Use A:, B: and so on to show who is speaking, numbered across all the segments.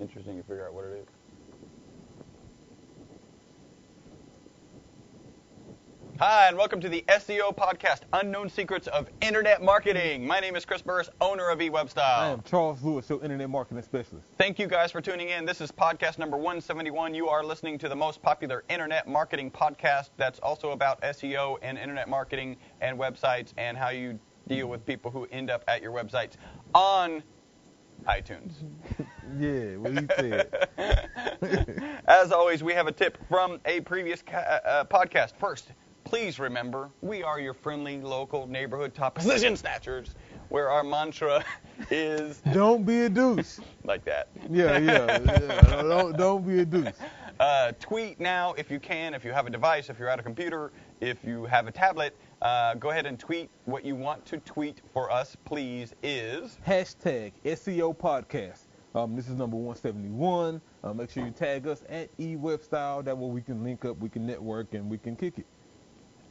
A: interesting to figure out what it is. Hi, and welcome to the SEO podcast, Unknown Secrets of Internet Marketing. My name is Chris Burris, owner of E-Webstyle.
B: I am Charles Lewis, your Internet Marketing Specialist.
A: Thank you guys for tuning in. This is podcast number 171. You are listening to the most popular internet marketing podcast that's also about SEO and internet marketing and websites and how you deal with people who end up at your websites on iTunes.
B: Yeah, what he said.
A: As always, we have a tip from a previous podcast. First, please remember, we are your friendly, local, neighborhood top position snatchers, where our mantra is...
B: Don't be a douche.
A: Like that.
B: Yeah. Don't be a douche.
A: Tweet now if you can, if you have a device, if you're at a computer, if you have a tablet. Go ahead and tweet. What you want to tweet for us, please, is...
B: Hashtag SEO podcast. This is number 171. Make sure you tag us at E-Webstyle. That way we can link up, we can network, and we can kick it.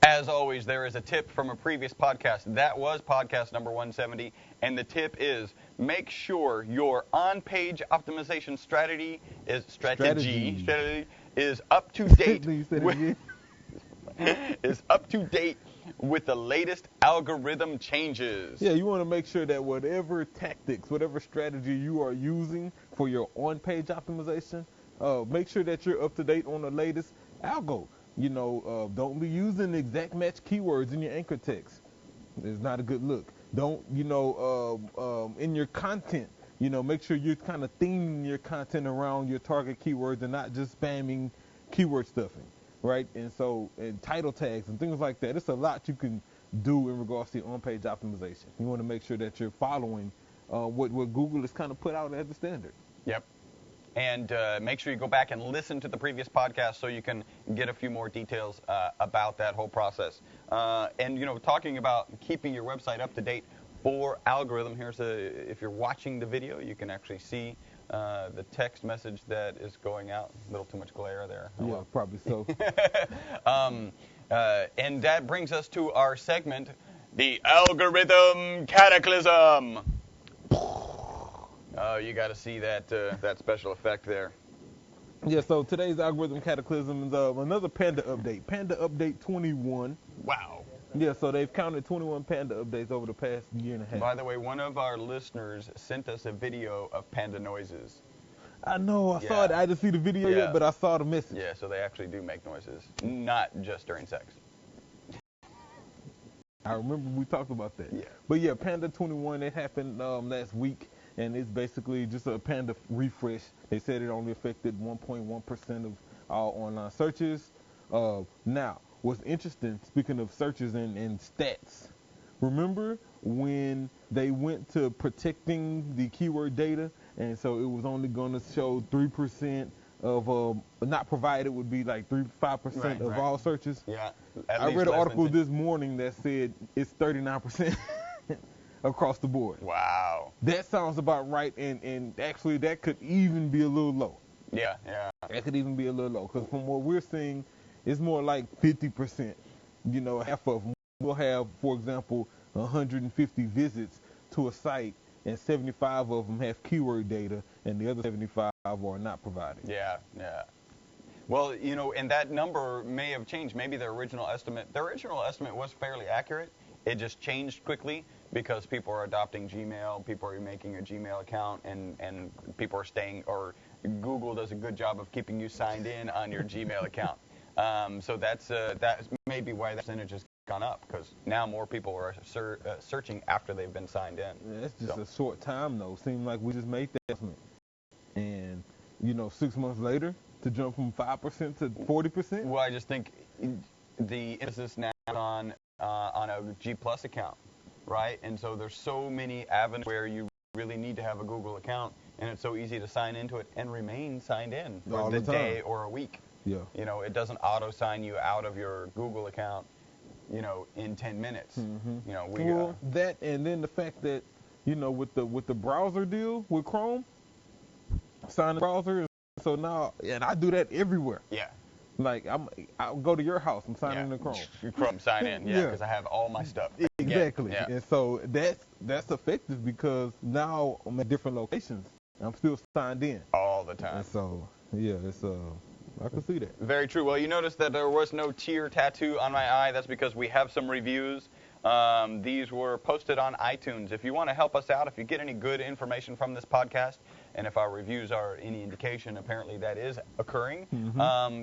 A: As always, there is a tip from a previous podcast. That was podcast number 170. And the tip is make sure your on-page optimization strategy is up to date. Is up to date with the latest algorithm changes.
B: Yeah, you want to make sure that whatever tactics, whatever strategy you are using for your on-page optimization, make sure that you're up to date on the latest algo. You know, don't be using exact match keywords in your anchor text. It's not a good look. Don't, in your content, make sure you're kind of theming your content around your target keywords and not just spamming keyword stuffing, right? And title tags and things like that. It's a lot you can do in regards to your on-page optimization. You want to make sure that you're following what Google has kind of put out as the standard.
A: Yep. And make sure you go back and listen to the previous podcast so you can get a few more details about that whole process. Talking about keeping your website up to date for algorithm, if you're watching the video, you can actually see the text message that is going out. A little too much glare there.
B: Yeah, probably so.
A: And that brings us to our segment, the Algorithm Cataclysm. Oh, you got to see that special effect there.
B: Yeah, so today's Algorithm Cataclysm is another Panda update. Panda update 21.
A: Wow.
B: Yeah, so they've counted 21 Panda updates over the past year and a half.
A: By the way, one of our listeners sent us a video of panda noises.
B: I know, I saw it. I didn't see the video yet, but I saw the message.
A: Yeah, so they actually do make noises, not just during sex.
B: I remember we talked about that.
A: Yeah.
B: But yeah, Panda 21, it happened last week. And it's basically just a Panda refresh. They said it only affected 1.1% of all online searches. Now, what's interesting, speaking of searches and stats, remember when they went to protecting the keyword data, and so it was only going to show 3% of not provided would be like 5% of all searches?
A: Yeah.
B: I read an article this morning that said it's 39%. Across the board.
A: Wow.
B: That sounds about right, and actually that could even be a little low.
A: Yeah.
B: That could even be a little low, because from what we're seeing, it's more like 50%. Half of them will have, for example, 150 visits to a site, and 75 of them have keyword data, and the other 75 are not provided.
A: Yeah. Well, and that number may have changed. Maybe their original estimate was fairly accurate. It just changed quickly because people are adopting Gmail, people are making a Gmail account, and people are staying, or Google does a good job of keeping you signed in on your Gmail account. So that's maybe why that percentage has gone up, because now more people are searching after they've been signed in.
B: Yeah, that's just a short time, though. Seems like we just made that adjustment. And, 6 months later, to jump from 5% to 40%?
A: Well, I just think the emphasis now on a G Plus account, right? And so there's so many avenues where you really need to have a Google account, and it's so easy to sign into it and remain signed in for the day or a week.
B: Yeah.
A: It doesn't auto sign you out of your Google account, in 10 minutes.
B: Mm-hmm. That, and then the fact that, with the browser deal with Chrome, sign the browser, so now, and I do that everywhere.
A: Yeah.
B: Like I'll go to your house. I'm signing in Chrome.
A: Chrome sign in, because I have all my stuff.
B: Exactly.
A: Yeah.
B: And so that's effective because now I'm at different locations. I'm still signed in.
A: All all the time.
B: And so, yeah, it's I can see that.
A: Very true. Well, you noticed that there was no tear tattoo on my eye. That's because we have some reviews. These were posted on iTunes. If you want to help us out, if you get any good information from this podcast, and if our reviews are any indication, apparently that is occurring,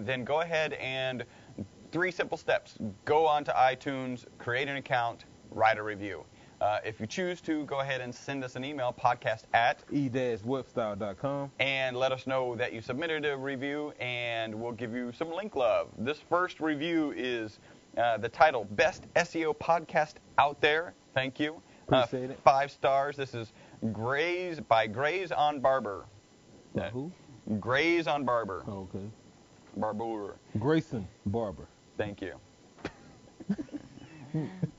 A: then go ahead and 3 simple steps. Go on to iTunes, create an account, write a review. If you choose to, go ahead and send us an email, podcast@e-webstyle.com. And let us know that you submitted a review, and we'll give you some link love. This first review is the title, Best SEO Podcast Out There. Thank you.
B: Appreciate it.
A: 5 stars. This is Graze on Barber.
B: Who?
A: Graze on Barber.
B: Oh, okay.
A: Barber.
B: Grayson Barber.
A: Thank you.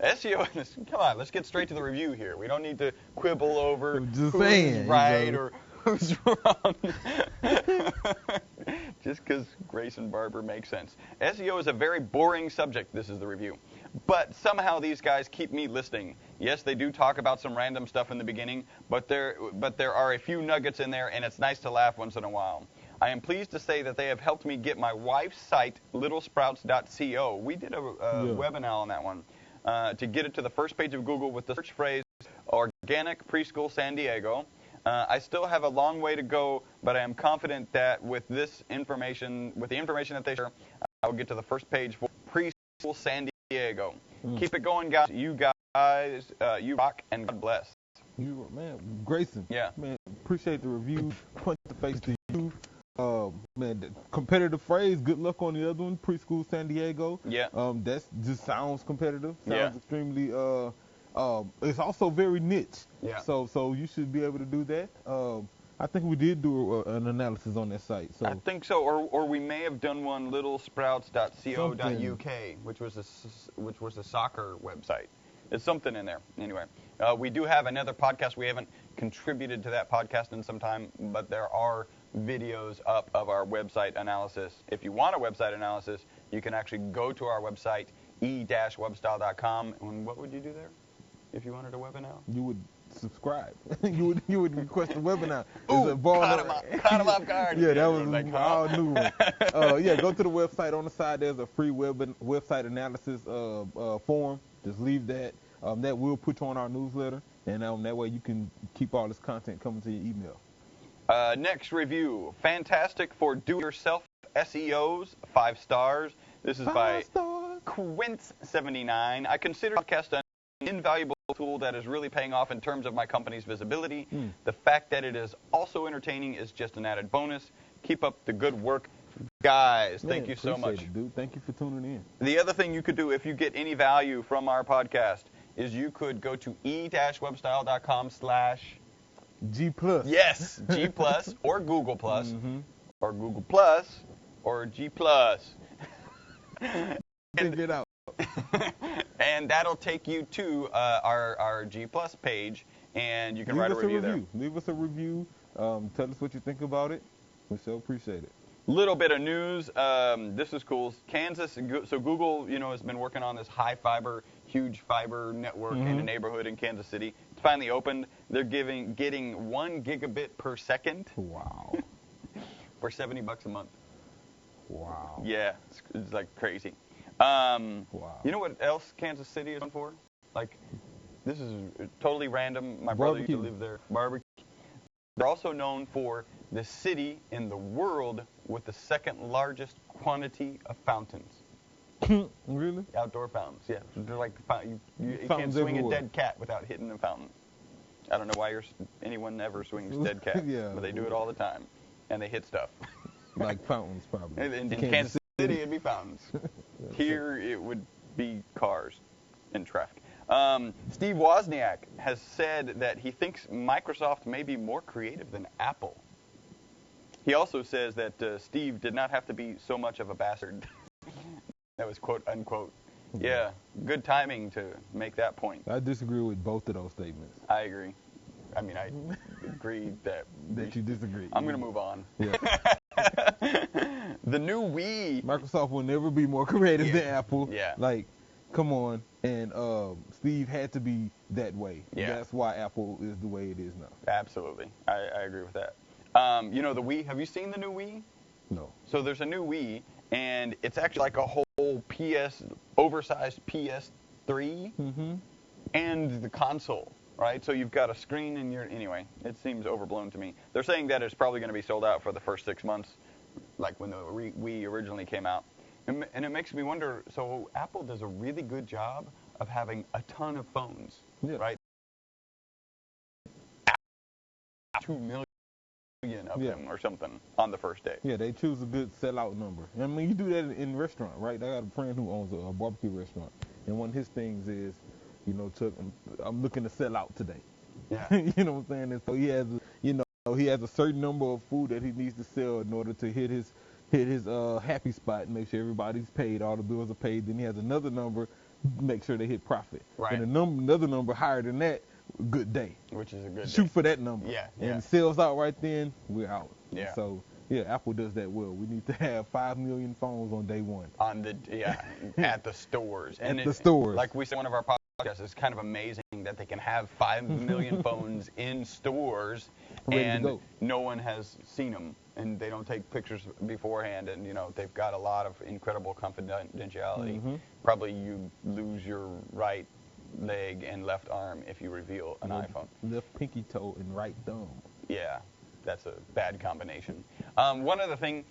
A: SEO, come on, let's get straight to the review here. We don't need to quibble over who's right or who's wrong. Just because Grayson Barber makes sense. SEO is a very boring subject, this is the review. But somehow these guys keep me listening. Yes, they do talk about some random stuff in the beginning, but there are a few nuggets in there, and it's nice to laugh once in a while. I am pleased to say that they have helped me get my wife's site, littlesprouts.co. We did a webinar on that one. To get it to the first page of Google with the search phrase Organic Preschool San Diego. I still have a long way to go, but I am confident that with the information that they share, I will get to the first page for Preschool San Diego. Keep it going, guys. You rock, and God bless.
B: You, man, Grayson.
A: Yeah.
B: Man, appreciate the review. Punch the face to you. Man, the competitive phrase. Good luck on the other one, Preschool San Diego.
A: Yeah.
B: That just sounds competitive. Sounds extremely. It's also very niche.
A: Yeah.
B: So you should be able to do that. I think we did do an analysis on that site. So
A: I think so, or we may have done one, littlesprouts.co.uk, which was a soccer website. There's something in there. Anyway, we do have another podcast. We haven't contributed to that podcast in some time, but there are videos up of our website analysis. If you want a website analysis, you can actually go to our website, e-webstyle.com. And what would you do there if you wanted a webinar?
B: You would subscribe. you would request a webinar.
A: Ooh, caught him off guard.
B: Yeah, that was like all new one. Yeah, go to the website. On the side, there's a free website analysis form. Just leave that. That will put you on our newsletter, and that way you can keep all this content coming to your email.
A: Next review, fantastic for do-yourself SEOs, 5 stars. This is by Quince79. I consider podcast an invaluable tool that is really paying off in terms of my company's visibility. The fact that it is also entertaining is just an added bonus. Keep up the good work, guys. Thank you so much.
B: It, dude. Thank you for tuning in.
A: The other thing you could do if you get any value from our podcast is you could go to e-webstyle.com/G+.
B: Yes,
A: G+, or Google+, or Google+, or G+.
B: Figure it out.
A: And that'll take you to our G+ page, and you can write a review there.
B: Leave us a review. Tell us what you think about it. We so appreciate it.
A: Little bit of news. This is cool. Kansas. So Google, has been working on this huge fiber network in a neighborhood in Kansas City. It's finally opened. They're getting 1 gigabit per second.
B: Wow.
A: For $70 a month.
B: Wow.
A: Yeah, it's like crazy.
B: Wow.
A: You know what else Kansas City is known for? Like, this is totally random. My brother used to live there. Barbecue. They're also known for the city in the world with the second largest quantity of fountains.
B: Really?
A: Outdoor fountains, yeah. They're like you can't
B: Fountains
A: swing
B: everywhere.
A: a dead cat without hitting a fountain. I don't know why anyone ever swings dead cat, but they do it all the time, and they hit stuff.
B: Like fountains, probably.
A: In Kansas City, it'd be fountains. Here, it would be cars and traffic. Steve Wozniak has said that he thinks Microsoft may be more creative than Apple. He also says that Steve did not have to be so much of a bastard. That was quote unquote. Yeah, good timing to make that point.
B: I disagree with both of those statements.
A: I agree. I mean, I agree that
B: you disagree.
A: I'm going to move on.
B: Yeah.
A: The new Wii.
B: Microsoft will never be more creative than Apple.
A: Yeah.
B: Like, come on. And Steve had to be that way.
A: Yeah.
B: That's why Apple is the way it is now.
A: Absolutely. I agree with that. You know, the Wii, have you seen the new Wii?
B: No.
A: So there's a new Wii, and it's actually like a whole oversized PS3 and the console, right? So you've got a screen and anyway, it seems overblown to me. They're saying that it's probably going to be sold out for the first 6 months, like when the Wii originally came out. And it makes me wonder, so Apple does a really good job of having a ton of phones, right? 2 million of them or something on the first day.
B: Yeah, they choose a good sellout number. I mean, you do that in restaurant, right? I got a friend who owns a barbecue restaurant, and one of his things is, you know, Chuck, I'm looking to sell out today.
A: Yeah.
B: You know what I'm saying? And so he has, he has a certain number of food that he needs to sell in order to hit his happy spot and make sure everybody's paid, all the bills are paid. Then he has another number, make sure they hit profit.
A: Right.
B: And another number higher than that, good day.
A: Which is a good
B: Shoot
A: day.
B: for that number.
A: Yeah.
B: And it sells out right then, we're out.
A: Yeah.
B: And so, yeah, Apple does that well. We need to have 5 million phones on day one.
A: At the stores.
B: The stores.
A: Like we said in one of our podcasts, it's kind of amazing that they can have 5 million phones in stores and no one has seen them. And they don't take pictures beforehand, and you know they've got a lot of incredible confidentiality. Probably you lose your right leg and left arm if you reveal an iPhone.
B: Left pinky toe and right thumb.
A: Yeah, that's a bad combination. One other thing,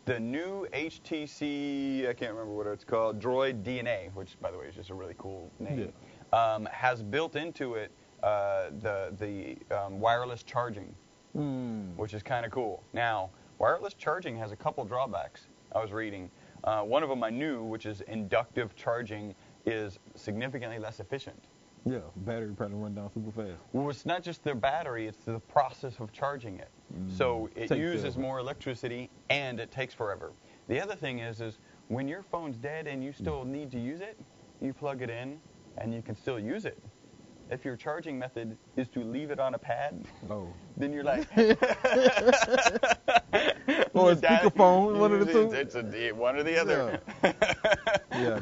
A: the new HTC, I can't remember what it's called, Droid DNA, which by the way is just a really cool name, has built into it the wireless charging. Which is kind of cool. Now, wireless charging has a couple drawbacks. I was reading. One of them I knew, which is inductive charging, is significantly less efficient.
B: Yeah, battery probably run down super fast.
A: Well, it's not just the battery, it's the process of charging it. So it uses more electricity and it takes forever. The other thing is when your phone's dead and you still need to use it, you plug it in and you can still use it. If your charging method is to leave it on a pad, then you're like...
B: or a speakerphone, one of the two.
A: It's one or the other.
B: Yeah,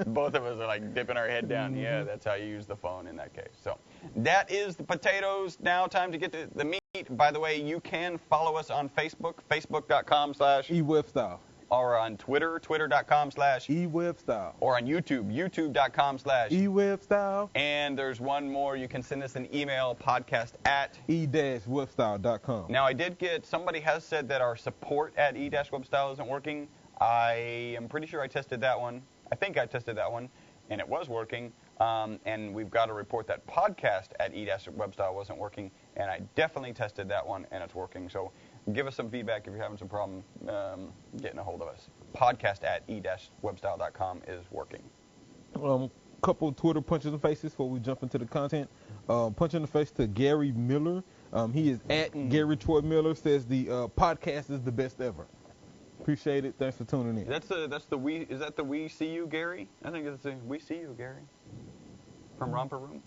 A: Both of us are like dipping our head down. Yeah, that's how you use the phone in that case. So that is the potatoes. Now time to get to the meat. By the way, you can follow us on Facebook, facebook.com/E-Webstyle. Or on Twitter, twitter.com/E-Webstyle. Or on YouTube, youtube.com/E-Webstyle. And there's one more. You can send us an email, podcast@E-Webstyle.com. Now, I did get, somebody has said that our support at E-Webstyle isn't working. I am pretty sure I tested that one. I think I tested that one, and it was working. And we've got a report that podcast at E-Webstyle wasn't working, and I definitely tested that one, and it's working. So give us some feedback if you're having some problem getting a hold of us. Podcast at e-webstyle.com is working.
B: Couple Twitter punches in the faces before we jump into the content. Punch in the face to Gary Miller. He is at Gary Troy Miller. Says the podcast is the best ever. Appreciate it. Thanks for tuning in.
A: Is that the We See You Gary? I think it's the We See You Gary from Romper Room.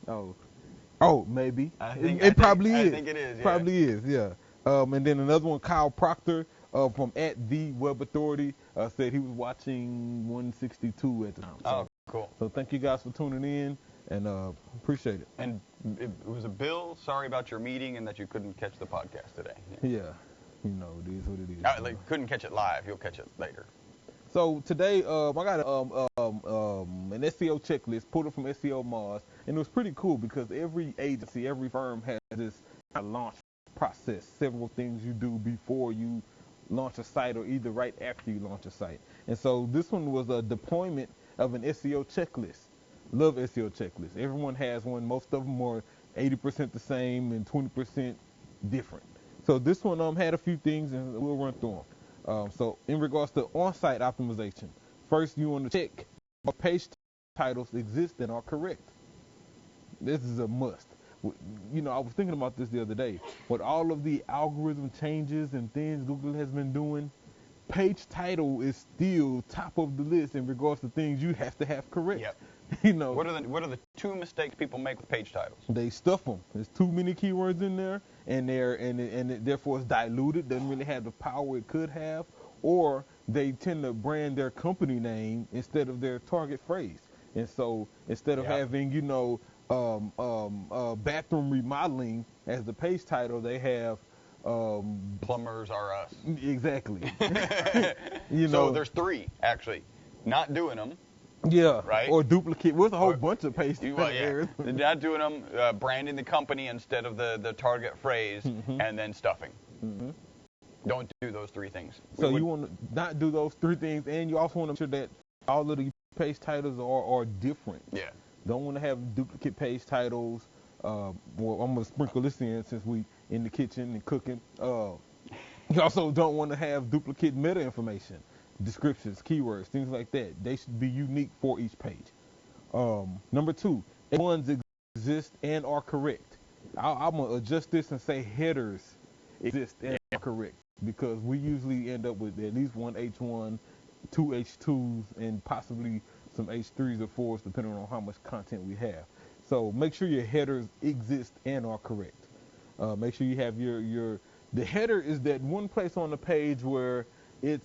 B: Oh, maybe. It probably is.
A: I think it is. Yeah.
B: Probably is. Yeah. And then another one, Kyle Proctor from at the Web Authority said he was watching 162 at the time. So,
A: cool.
B: So thank you guys for tuning in, and appreciate it.
A: And it was a Bill. Sorry about your meeting and that you couldn't catch the podcast today.
B: Yeah. You know, it is what it is.
A: Couldn't catch it live. You'll catch it later.
B: So today, I got an SEO checklist pulled up from SEO Mars, and it was pretty cool because every agency, every firm has this launch process, several things you do before you launch a site or either right after you launch a site. And so this one was a deployment of an SEO checklist. Love SEO checklists. Everyone has one. Most of them are 80% the same and 20% different. So this one had a few things, and we'll run through them. So in regards to on-site optimization, first you want to check if page titles exist and are correct. This is a must. You know, I was thinking about this the other day. With all of the algorithm changes and things Google has been doing, page title is still top of the list in regards to things you have to have correct.
A: Yep.
B: You know,
A: what are the two mistakes people make with page titles?
B: They stuff them. There's too many keywords in there, and therefore it's diluted. Doesn't really have the power it could have, or they tend to brand their company name instead of their target phrase. And so instead of having bathroom remodeling, as the page title, they have
A: Plumbers are us.
B: exactly.
A: So there's 3 actually. Not doing them.
B: Yeah.
A: Right.
B: Or duplicate. There's a whole bunch of page
A: errors. Not doing them. Branding the company instead of the target phrase, and then stuffing. Don't do those 3 things.
B: So you want to not do those 3 things, and you also want to make sure that all of the page titles are different.
A: Yeah.
B: Don't want to have duplicate page titles. Well, I'm gonna sprinkle this in since we in the kitchen and cooking. You also don't want to have duplicate meta information, descriptions, keywords, things like that. They should be unique for each page. Number 2, ones exist and are correct. I'm gonna adjust this and say headers exist and are correct, because we usually end up with at least one H1, 2 H2s, and possibly some H3s or 4s depending on how much content we have. So make sure your headers exist and are correct. Make sure you have the header is that one place on the page where you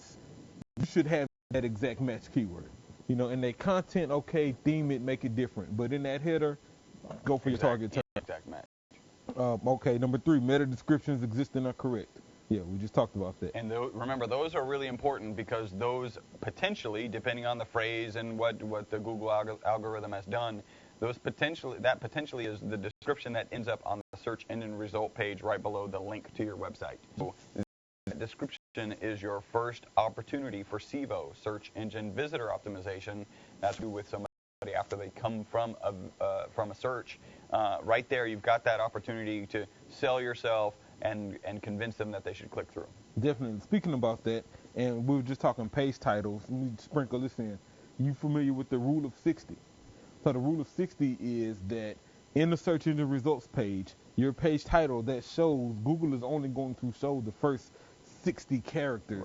B: should have that exact match keyword. And that content, okay, theme it, make it different. But in that header, go for your target term.
A: Exact match.
B: Okay, number 3, meta descriptions exist and are correct. Yeah, we just talked about that.
A: And remember, those are really important because those potentially, depending on the phrase and what the Google algorithm has done, that potentially is the description that ends up on the search engine result page right below the link to your website. So that description is your first opportunity for SEO, search engine visitor optimization. That's with somebody after they come from a search. Right there, you've got that opportunity to sell yourself and convince them that they should click through.
B: Definitely. Speaking about that, and we were just talking page titles, let me sprinkle this in. You familiar with the rule of 60? So the rule of 60 is that in the search engine results page, your page title that shows, Google is only going to show the first 60 characters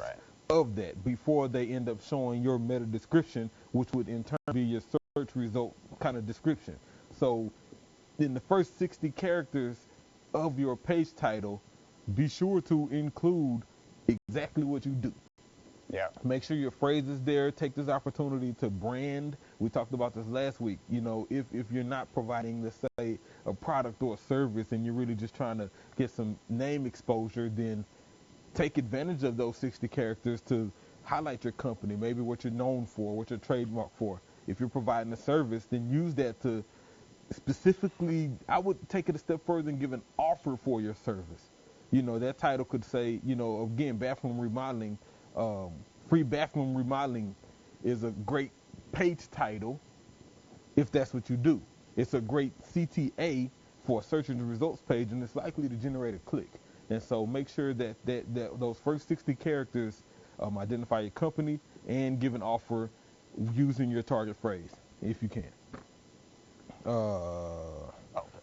B: of that before they end up showing your meta description, which would in turn be your search result kind of description. So in the first 60 characters of your page title, be sure to include exactly what you do.
A: Yeah.
B: Make sure your phrase is there. Take this opportunity to brand. We talked about this last week. If you're not providing, let's say, a product or a service and you're really just trying to get some name exposure, then take advantage of those 60 characters to highlight your company, maybe what you're known for, what you're trademarked for. If you're providing a service, then use that to specifically, I would take it a step further and give an offer for your service. That title could say, again, bathroom remodeling, free bathroom remodeling is a great page title if that's what you do. It's a great CTA for a search engine results page, and it's likely to generate a click. And so make sure that those first 60 characters identify your company and give an offer using your target phrase, if you can.
A: Alt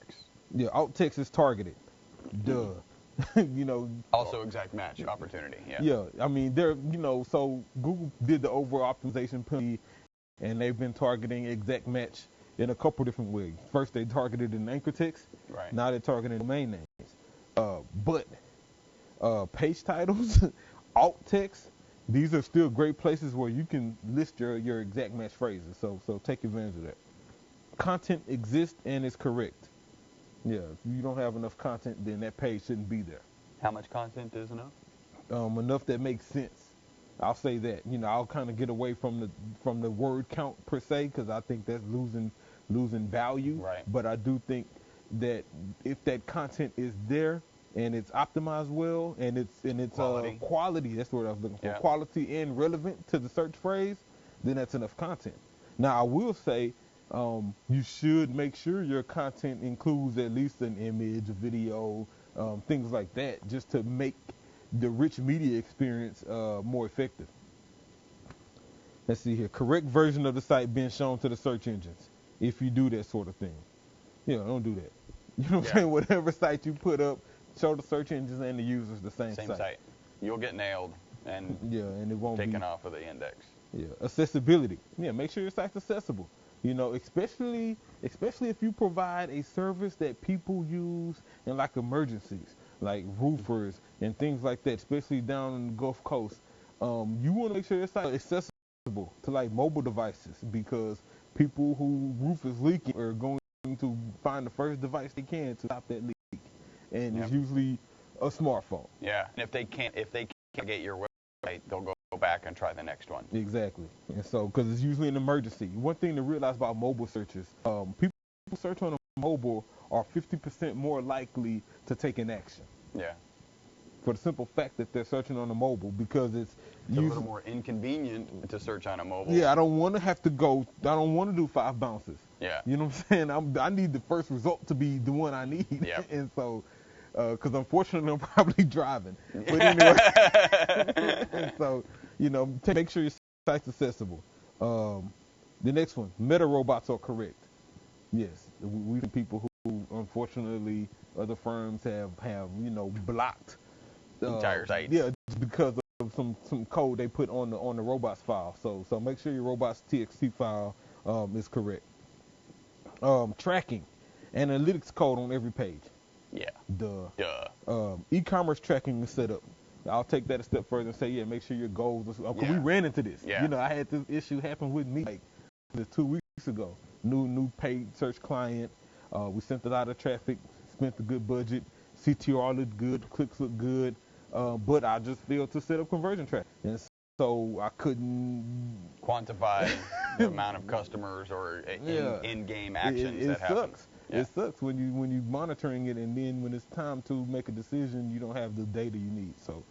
A: text.
B: Yeah, alt text is targeted. Duh.
A: Also exact match opportunity. Yeah.
B: Yeah, I mean, so Google did the overall optimization penalty, and they've been targeting exact match in a couple different ways. First, they targeted in anchor text.
A: Right.
B: Now they're targeting domain names. But page titles, alt text, these are still great places where you can list your exact match phrases. So take advantage of that. Content exists and is correct. Yeah, if you don't have enough content, then that page shouldn't be there.
A: How much content is enough?
B: Enough that makes sense. I'll say that. I'll kind of get away from the word count per se, because I think that's losing value.
A: Right.
B: But I do think that if that content is there and it's optimized well and it's quality, that's what I was looking for.
A: Yeah.
B: Quality and relevant to the search phrase, then that's enough content. Now I will say, you should make sure your content includes at least an image, a video, things like that, just to make the rich media experience more effective. Let's see here. Correct version of the site being shown to the search engines. If you do that sort of thing. Don't do that. You know what I'm saying? Whatever site you put up, show the search engines and the users the same site.
A: You'll get nailed and
B: it won't
A: taken off of the index.
B: Yeah. Accessibility. Yeah, make sure your site's accessible. Especially if you provide a service that people use in like emergencies, like roofers and things like that, especially down in the Gulf Coast. You want to make sure your site is accessible to like mobile devices, because people who roof is leaking are going to find the first device they can to stop that leak. and it's usually a smartphone.
A: Yeah, and if they can't get your website, they'll go back and try the next one.
B: Exactly. And so, because it's usually an emergency. One thing to realize about mobile searches, people who search on a mobile are 50% more likely to take an action.
A: Yeah.
B: For the simple fact that they're searching on a mobile, because it's
A: a little more inconvenient to search on a mobile.
B: Yeah, I don't want to have to go. I don't want to do 5 bounces.
A: Yeah.
B: You know what I'm saying? I need the first result to be the one I need.
A: Yeah.
B: And so, because unfortunately I'm probably driving. But anyway, and so, make sure your site's accessible. The next one, meta robots are correct. Yes, we people who unfortunately other firms have blocked
A: entire sites.
B: Yeah, because of some code they put on the robots file. So make sure your robots TXT file is correct. Tracking, analytics code on every page.
A: Yeah.
B: Duh. E-commerce tracking is set up. I'll take that a step further and say, make sure your goals. Because we ran into this.
A: Yeah.
B: I had this issue happen with me like 2 weeks ago. New paid search client. We sent a lot of traffic, spent a good budget. CTR looked good, clicks looked good, but I just failed to set up conversion track, and so I couldn't
A: quantify the amount of customers or in-game actions that happen.
B: It sucks when you monitoring it, and then when it's time to make a decision, you don't have the data you need. So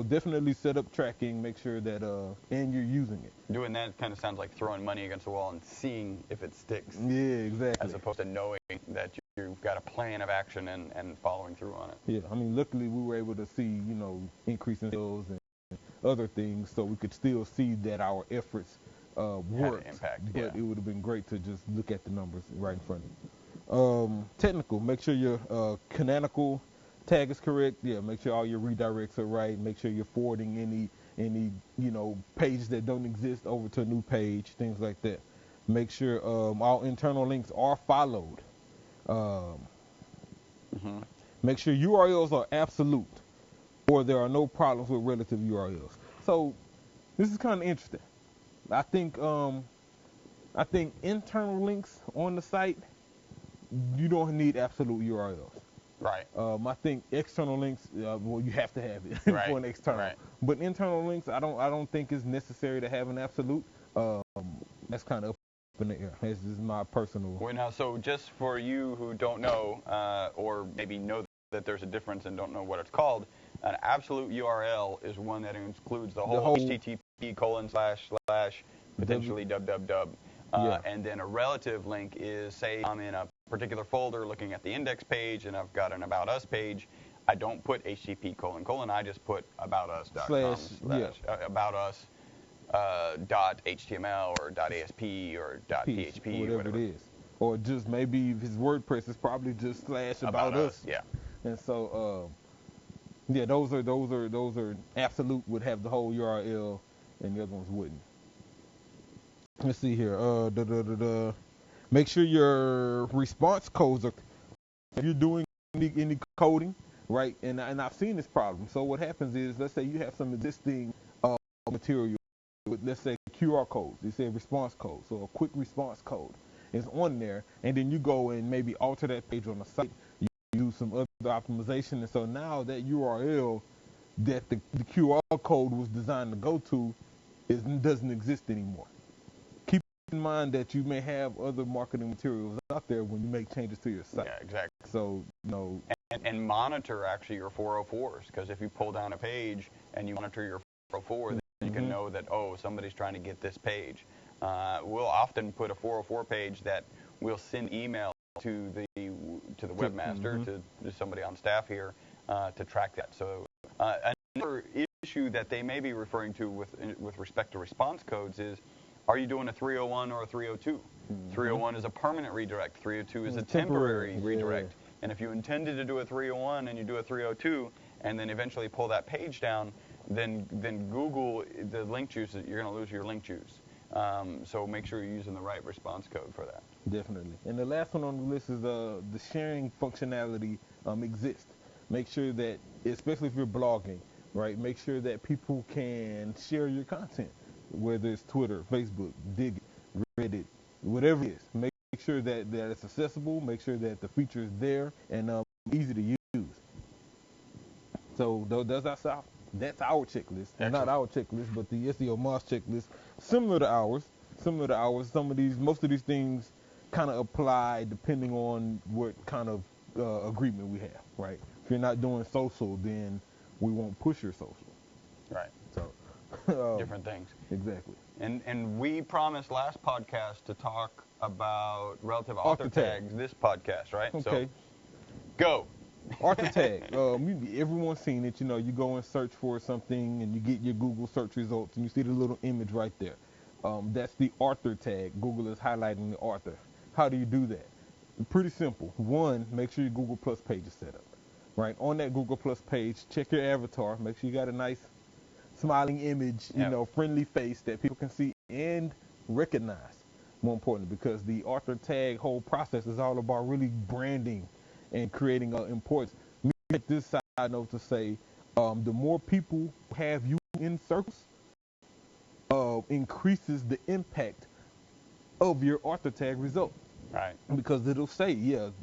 B: definitely set up tracking, make sure that and you're using it.
A: Doing that kind of sounds like throwing money against the wall and seeing if it sticks.
B: Yeah, exactly.
A: As opposed to knowing that you've got a plan of action and following through on it.
B: Yeah, I mean, luckily we were able to see, increase in sales and other things, so we could still see that our efforts worked.
A: Impact,
B: but it would have been great to just look at the numbers right in front of you. Technical, make sure your canonical tag is correct. Yeah, make sure all your redirects are right. Make sure you're forwarding any pages that don't exist over to a new page, things like that. Make sure all internal links are followed. Make sure URLs are absolute, or there are no problems with relative URLs. So this is kind of interesting. I think internal links on the site, you don't need absolute URLs.
A: Right.
B: I think external links, you have to have it for an external.
A: Right.
B: But internal links, I don't think it's necessary to have an absolute. That's kind of up in the air. This is my personal.
A: Well, now, so just for you who don't know, or maybe know that there's a difference and don't know what it's called, an absolute URL is one that includes the whole http:// potentially www. And then a relative link is, say I'm in a particular folder looking at the index page and I've got an About Us page. I don't put http:// I just put aboutus.com about us dot .html or .asp or .php
B: or whatever it is. Or just maybe if his WordPress is probably just / about us.
A: Yeah.
B: And so those are absolute, would have the whole URL and the other ones wouldn't. Let's see here. Make sure your response codes are. If you're doing any coding, right? And I've seen this problem. So what happens is, let's say you have some existing material with, let's say, QR codes. They say response code. So a quick response code is on there, and then you go and maybe alter that page on the site. You do some other optimization, and so now that URL that the QR code was designed to go to doesn't exist anymore. In mind that you may have other marketing materials out there when you make changes to your site.
A: Yeah, exactly.
B: So,
A: and monitor actually your 404s, because if you pull down a page and you monitor your 404, then you can know that, somebody's trying to get this page. We'll often put a 404 page that we'll send email to the webmaster, to somebody on staff here, to track that. So another issue that they may be referring to with respect to response codes is, are you doing a 301 or a 302? 301 is a permanent redirect. 302 is a temporary redirect. And if you intended to do a 301 and you do a 302 and then eventually pull that page down, then Google, the link juice, you're going to lose your link juice. So make sure you're using the right response code for that.
B: Definitely. And the last one on the list is the sharing functionality exists. Make sure that, especially if you're blogging, right, make sure that people can share your content. Whether it's Twitter, Facebook, Dig, Reddit, whatever it is. Make sure that it's accessible. Make sure that the feature is there and easy to use. So that's our checklist. And not our checklist, but the SEO Moss checklist, similar to ours. Most of these things kind of apply depending on what kind of agreement we have, right? If you're not doing social, then we won't push your social.
A: Right.
B: So
A: different things.
B: Exactly.
A: And we promised last podcast to talk about relative author tags this podcast, right?
B: Okay.
A: So, go.
B: Author tag. Everyone's seen it. You go and search for something, and you get your Google search results, and you see the little image right there. That's the author tag. Google is highlighting the author. How do you do that? Pretty simple. One, make sure your Google Plus page is set up. Right on that Google Plus page, check your avatar. Make sure you got a nice smiling image, friendly face that people can see and recognize. More importantly, because the author tag whole process is all about really branding and creating importance. Let me make this side note to say, the more people have you in circles, increases the impact of your author tag result.
A: Right.
B: Because it'll say, it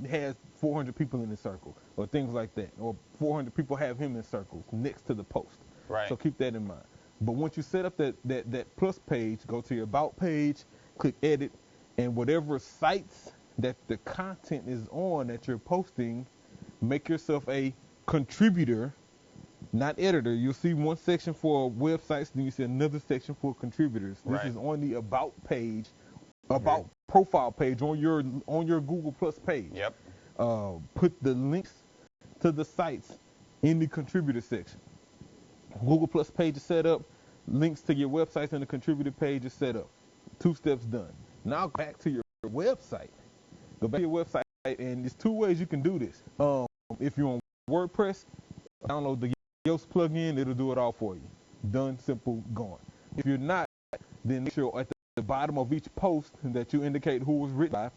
B: has 400 people in the circle, or things like that, or 400 people have him in circles next to the post.
A: Right.
B: So keep that in mind. But once you set up that plus page, go to your about page, click edit, and whatever sites that the content is on that you're posting, make yourself a contributor, not editor. You'll see one section for websites, then you see another section for contributors. This is on the about page, profile page on your Google Plus page.
A: Yep.
B: Put the links to the sites in the contributor section. Google Plus page is set up. Links to your websites and the contributor page is set up. 2 steps done. Now back to your website. Go back to your website, and there's 2 ways you can do this. If you're on WordPress, download the Yoast plugin. It'll do it all for you. Done, simple, gone. If you're not, then make sure at the bottom of each post that you indicate who was written by,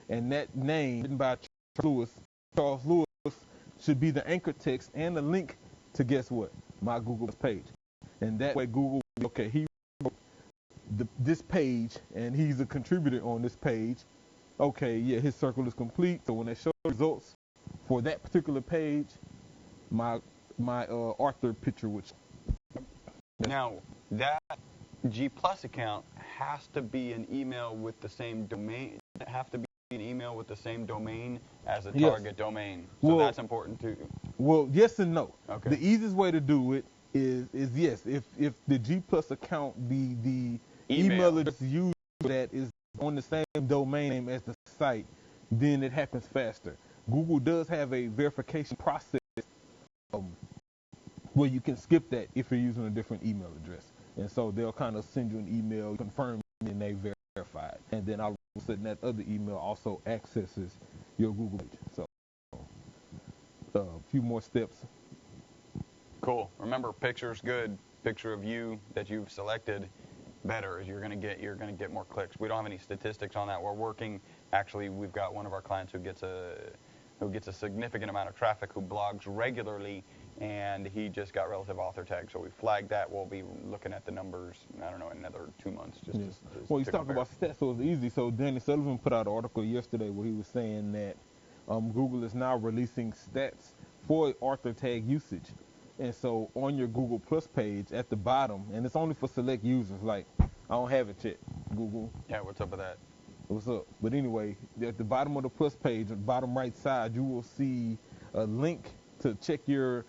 B: and that name written by Charles Lewis should be the anchor text and the link to guess what? My Google page. And that way Google, he wrote this page and he's a contributor on this page. Okay, yeah, his circle is complete. So when they show results for that particular page, my author picture would show.
A: Now, that G Plus account has to be an email with the same domain. Have to be an email with the same domain as a target domain. So that's important too.
B: Well, yes and no.
A: Okay.
B: The easiest way to do it is yes. If the G Plus account, the email address used that is on the same domain name as the site, then it happens faster. Google does have a verification process where you can skip that if you're using a different email address. And so they'll kind of send you an email, confirm, and they verify it. And then all of a sudden that other email also accesses your Google page. So a few more steps.
A: Cool. Remember, picture's good. Picture of you that you've selected better is you're gonna get more clicks. We don't have any statistics on that. We're working. Actually, we've got one of our clients who gets a significant amount of traffic, who blogs regularly, and he just got relative author tag. So we flagged that. We'll be looking at the numbers, I don't know, in another 2 months.
B: Well, he's talking about stats, so it's easy. So Danny Sullivan put out an article yesterday where he was saying that Google is now releasing stats for author tag usage. And so on your Google Plus page at the bottom, and it's only for select users, like, I don't have it yet, Google.
A: Yeah, what's up with that?
B: What's up? But anyway, at the bottom of the Plus page, at the bottom right side, you will see a link to check your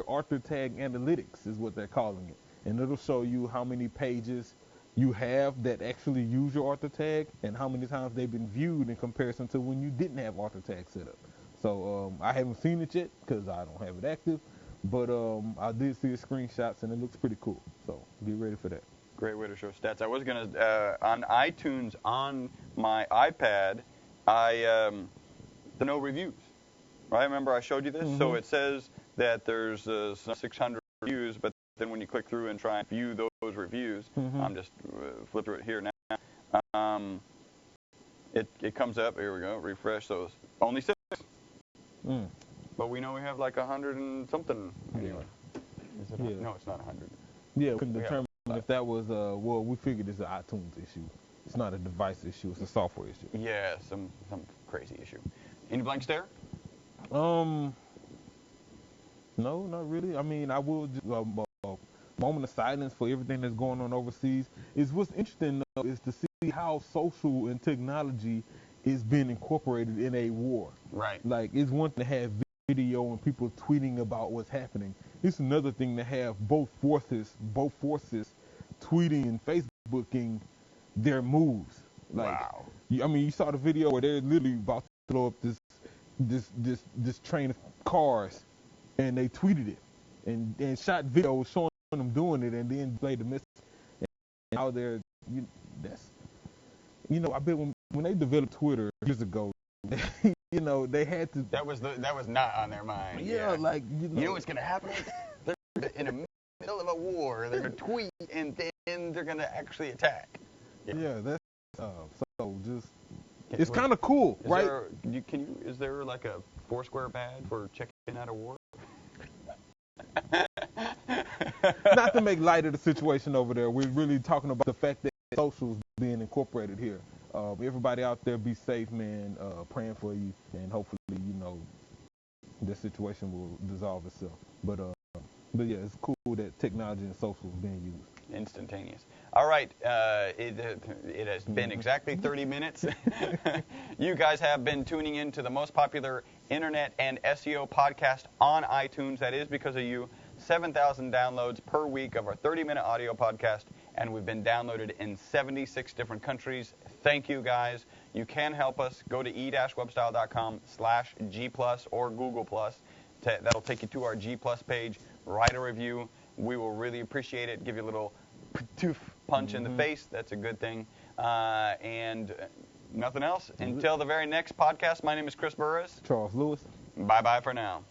B: author tag analytics, is what they're calling it. And it'll show you how many pages you have that actually use your author tag and how many times they've been viewed in comparison to when you didn't have author tag set up. So I haven't seen it yet because I don't have it active, but I did see the screenshots and it looks pretty cool. So get ready for that.
A: Great way to show stats. I was going to, on iTunes, on my iPad, there are no reviews. Right? Remember I showed you this? Mm-hmm. So it says that there's some 600 reviews, but then when you click through and try and view those reviews,
B: mm-hmm.
A: I'm just flip through it here now. It comes up. Here we go. Refresh. So it's only 6.
B: Mm.
A: But we know we have like 100 and something anyway. Is it?
B: Yeah.
A: No, it's not 100.
B: Yeah, we can determine if that was we figured it's an iTunes issue. It's not a device issue. It's a software issue.
A: Yeah, some crazy issue. Any blank stare?
B: No, not really. I mean, I will just moment of silence for everything that's going on overseas. Is what's interesting though is to see how social and technology is being incorporated in a war.
A: Right.
B: Like it's one thing to have video and people tweeting about what's happening. It's another thing to have both forces tweeting and Facebooking their moves. Like,
A: Wow.
B: I mean, you saw the video where they're literally about to throw up this train of cars, and they tweeted it and shot video showing them doing it, and then played the message. And now they're that's I bet when they developed Twitter years ago, they had to.
A: That was not on their mind.
B: Yeah, like
A: You know what's gonna happen? They're in the middle of a war. They're gonna tweet, and then they're gonna actually attack.
B: Yeah, that's so just. It's kind of cool, right?
A: Is there like a Foursquare badge for checking out a war?
B: Not to make light of the situation over there. We're really talking about the fact that socials being incorporated here. Everybody out there, be safe, man. Praying for you, and hopefully, this situation will dissolve itself. But yeah, it's cool that technology and social is being used.
A: Instantaneous. All right, it has been exactly 30 minutes. You guys have been tuning in to the most popular internet and SEO podcast on iTunes. That is because of you. 7,000 downloads per week of our 30-minute audio podcast, and we've been downloaded in 76 different countries. Thank you, guys. You can help us. Go to e-webstyle.com/G+ or Google+. That'll take you to our G+ page. Write a review. We will really appreciate it. Give you a little punch in the face. That's a good thing. And nothing else. Until the very next podcast, my name is Chris Burris.
B: Charles Lewis.
A: Bye-bye for now.